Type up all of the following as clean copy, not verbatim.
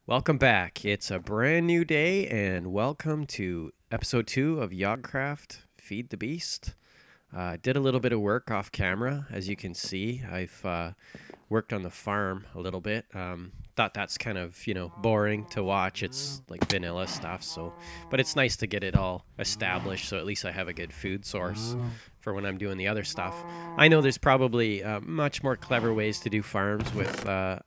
Welcome back. It's a brand new day, and welcome to episode 2 of Yogcraft Feed the Beast. Did a little bit of work off camera, as you can see. I've worked on the farm a little bit. Thought that's kind of, boring to watch. It's like vanilla stuff, but it's nice to get it all established, so at least I have a good food source for when I'm doing the other stuff. I know there's probably much more clever ways to do farms with the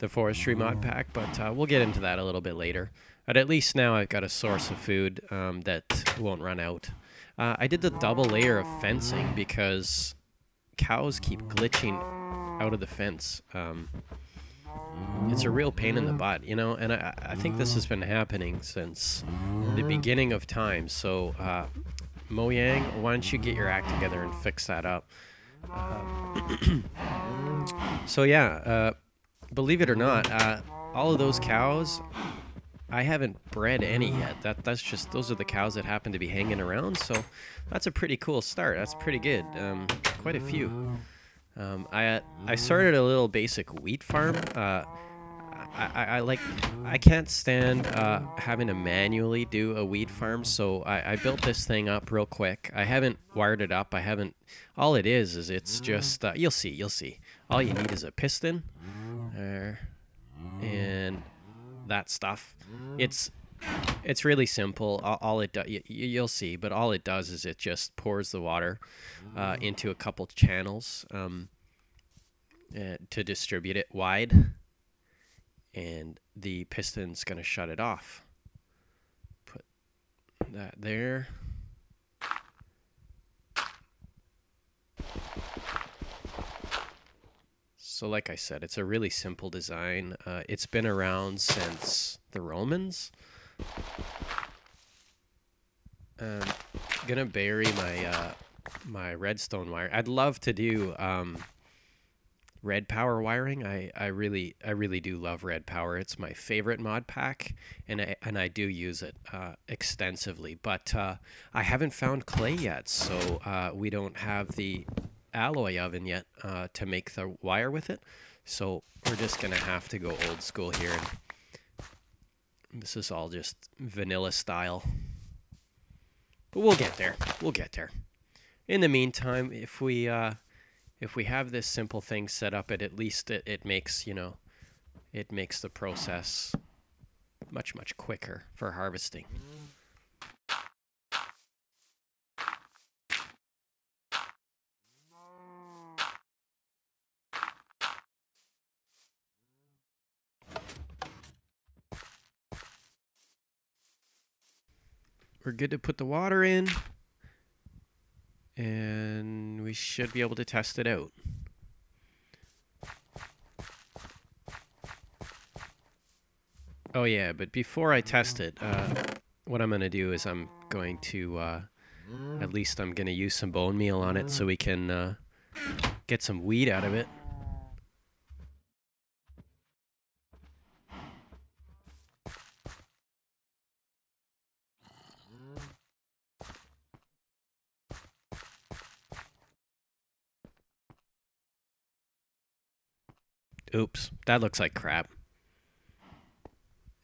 forestry mod pack, but we'll get into that a little bit later. But at least now I've got a source of food that won't run out. I did the double layer of fencing because cows keep glitching out of the fence. It's a real pain in the butt, and I think this has been happening since the beginning of time. So, Mojang, why don't you get your act together and fix that up? So yeah, believe it or not, all of those cows, I haven't bred any yet. That's just, those are the cows that happen to be hanging around. So that's a pretty cool start. That's pretty good. Quite a few. I started a little basic wheat farm. I can't stand having to manually do a wheat farm, so I built this thing up real quick. I haven't wired it up. All it is it's just you'll see. All you need is a piston, and that stuff. It's really simple. All it does, you'll see, but all it does is it just pours the water into a couple channels to distribute it wide, and the piston's going to shut it off. Put that there. So like I said, it's a really simple design. It's been around since the Romans. I'm gonna bury my redstone wire. I'd love to do red power wiring. I really do love red power. It's my favorite mod pack, and I do use it extensively. But I haven't found clay yet, so we don't have the alloy oven yet to make the wire with it. So we're just gonna have to go old school here. And this is all just vanilla style. But we'll get there. We'll get there. In the meantime, if we have this simple thing set up, at least it makes, it makes the process much quicker for harvesting. We're good to put the water in, and we should be able to test it out. Oh yeah, but before I test it, what I'm going to do is I'm going to, at least I'm going to use some bone meal on it so we can get some wheat out of it. Oops, that looks like crap.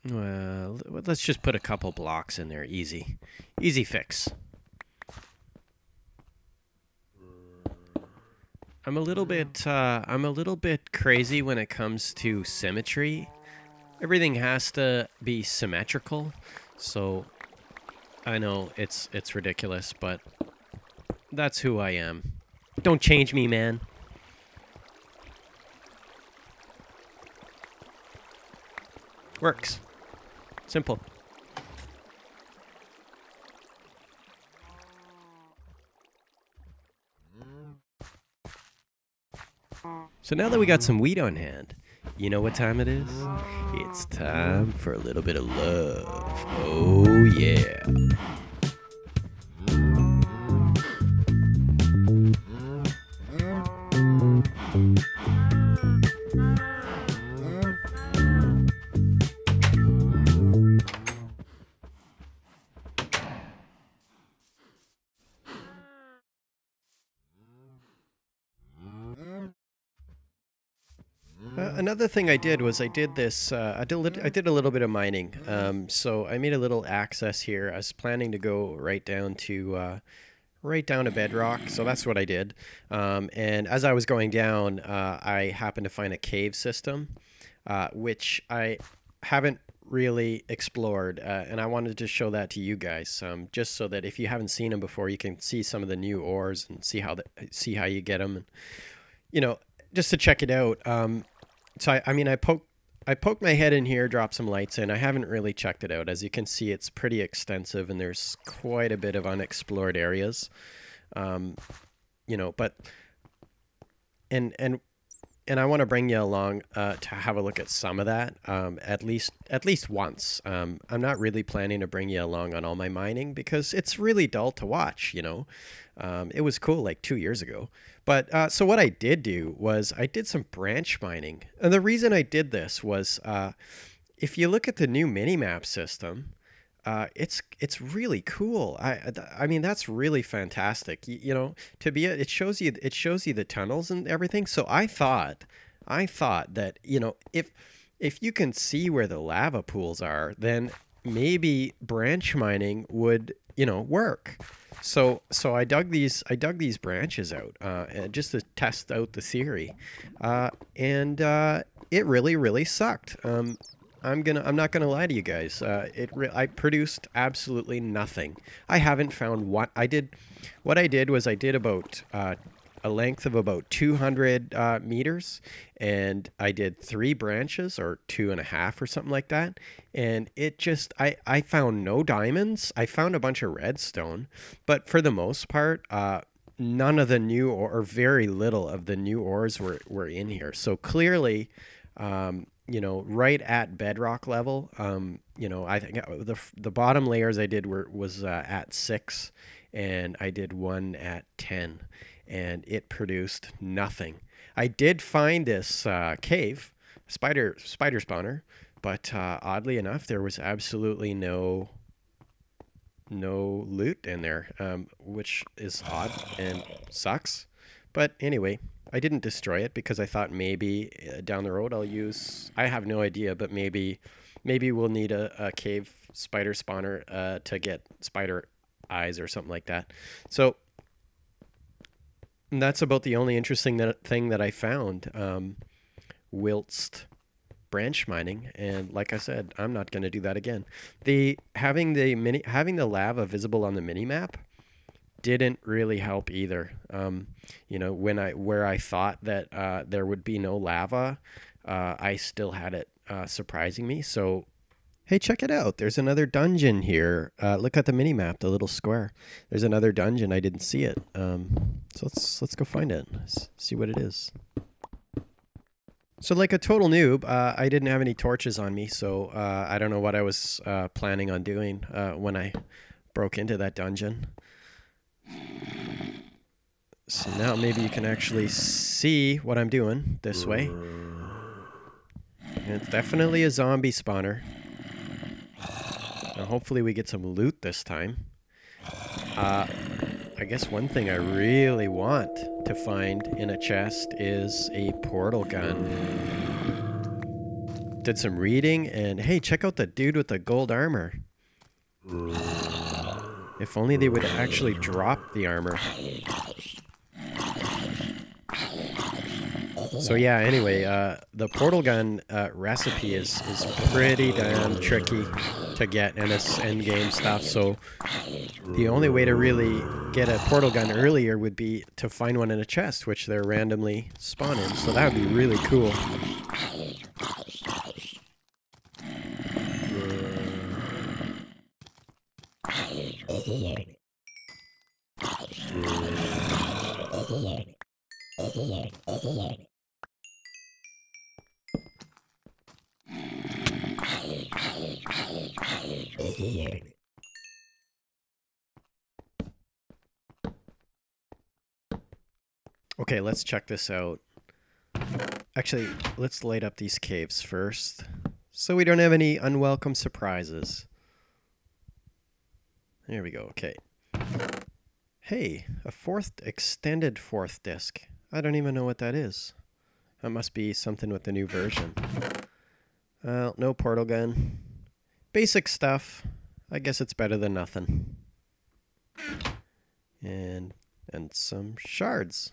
Well, let's just put a couple blocks in there. Easy fix. I'm a little bit crazy when it comes to symmetry. Everything has to be symmetrical. So I know it's ridiculous, but that's who I am. Don't change me, man. Works. Simple. So now that we got some wheat on hand, you know what time it is? It's time for a little bit of love. Oh yeah. another thing I did was I did this. I did a little bit of mining. So I made a little access here. I was planning to go right down to bedrock. So that's what I did. And as I was going down, I happened to find a cave system, which I haven't really explored, and I wanted to show that to you guys, just so that if you haven't seen them before, you can see some of the new ores and see how you get them, and just to check it out. So I mean, I poked my head in here, dropped some lights in. I haven't really checked it out. As you can see, it's pretty extensive, and there's quite a bit of unexplored areas. But and I want to bring you along to have a look at some of that, at least once. I'm not really planning to bring you along on all my mining because it's really dull to watch. It was cool like 2 years ago. But so what I did do was I did some branch mining. And the reason I did this was if you look at the new mini-map system, it's really cool. I mean, that's really fantastic. It shows you the tunnels and everything. So I thought that, if you can see where the lava pools are, then maybe branch mining would, work. So I dug these branches out just to test out the theory, and it really sucked. I'm not gonna lie to you guys. I produced absolutely nothing. I haven't found what I did. What I did was I did about a length of about 200 meters, and I did 3 branches or 2.5 or something like that. And it just I found no diamonds. I found a bunch of redstone, but for the most part, none of the new or very little of the new ores were in here. So clearly, right at bedrock level, I think the bottom layers I did was at 6, and I did one at 10, and it produced nothing. I did find this cave spider spawner, but oddly enough, there was absolutely no loot in there, which is odd and sucks. But anyway, I didn't destroy it because I thought maybe down the road I have no idea, but maybe we'll need a cave spider spawner to get spider eyes or something like that. So that's about the only interesting thing that I found whilst branch mining. And like I said, I'm not going to do that again. Having the lava visible on the mini map didn't really help either. Where I thought that there would be no lava, I still had it surprising me. So hey, check it out. There's another dungeon here. Look at the mini map, the little square. There's another dungeon. I didn't see it. So let's go find it. See what it is. So like a total noob, I didn't have any torches on me, so I don't know what I was planning on doing when I broke into that dungeon. So now maybe you can actually see what I'm doing this way. And it's definitely a zombie spawner. Now hopefully we get some loot this time. I guess one thing I really want to find in a chest is a portal gun. Did some reading, and hey, check out the dude with the gold armor. If only they would actually drop the armor. So yeah, anyway, the portal gun recipe is pretty damn tricky to get, and it's endgame stuff. So the only way to really get a portal gun earlier would be to find one in a chest, which they're randomly spawning. So that would be really cool. Okay, let's check this out. Actually, let's light up these caves first, so we don't have any unwelcome surprises. There we go, okay. Hey, a extended fourth disc. I don't even know what that is. That must be something with the new version. Well, no portal gun. Basic stuff. I guess it's better than nothing. And some shards.